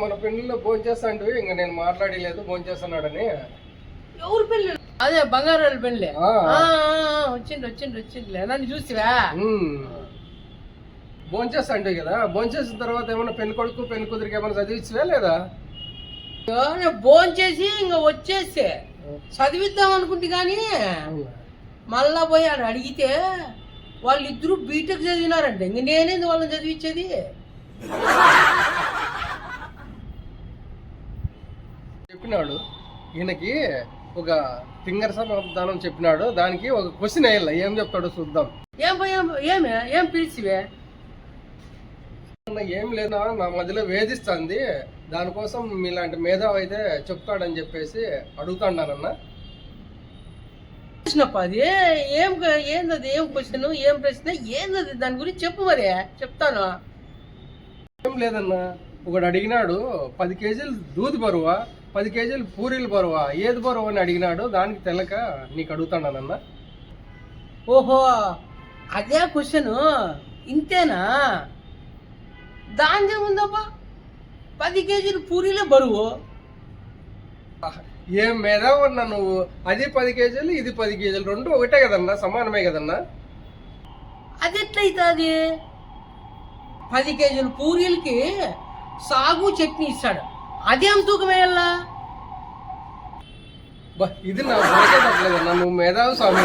మన పెళ్లిలో భోజనం చేస్తాంటివి, ఇంకా నేను మాట్లాడలేదు భోజనం చేస్తున్నాడని. ఎవరు పెళ్ళి? అదే బంగారాల పెళ్ళి. వచ్చిండ్లే నన్ను చూసివా? భోజనం చేస్తాంటివి కదా, భోజనం చేసిన తర్వాత ఏమన్నా పెళ్లి కొడుకు పెళ్లి కూతురికి ఏమన్నా చదివించవా లేదా? భోజనం చేసి ఇంకా వచ్చేసి చదివిద్దాం అనుకుంటే కానీ మళ్ళా పోయి ఆడ అడిగితే వాళ్ళిద్దరూ బీటెక్ చదివినారంట. ఇంక నేనేంది వాళ్ళని చదివించేది? చెప్పినాడు ఈయనకి ఒక ఫింగర్ సమాధానం చెప్పినాడు, దానికి ఒక క్వశ్చన్ వేయాల, ఏం చెప్తాడో చూద్దాం. ఏం పిలిచివే? ఏం లేదా, నా మధ్యలో వేధిస్తుంది, దానికోసం మీలాంటి మేధావి అయితే చెప్తాడని చెప్పేసి అడుగుతాడన్నా. అది ఏందది? ఏం క్వశ్చన్, ఏం ప్రశ్న, ఏందది? దాని గురించి చెప్పు. మరి చెప్తాను. ఏం లేదన్నా, ఒకడు అడిగినాడు 10 కేజీలు దూది బరువా 10 కేజీలు పూరీలు బరువా, ఏది బరువు అని అడిగినాడు, దానికి తెలక నీకు అడుగుతానన్నా. ఓహో, అదే క్వశ్చన్. ఇంతేనా? దాని ఏముందబ్బా, 10 కేజీలు పూరీలే బరువు. ఏం మేధావన్నా నువ్వు, అది 10 కేజీలు ఇది 10 కేజీలు, రెండు ఒకటే కదన్నా, సమానమే కదన్నా. అది ఎట్లయితుంది? 10 కేజీలు పూరీలకి సాగు చట్నీ ఇస్తాడు, అదేం తూకం వేయాలా? ఇది నా తప్పలేదన్నా, నువ్వు మేధావి స్వామి.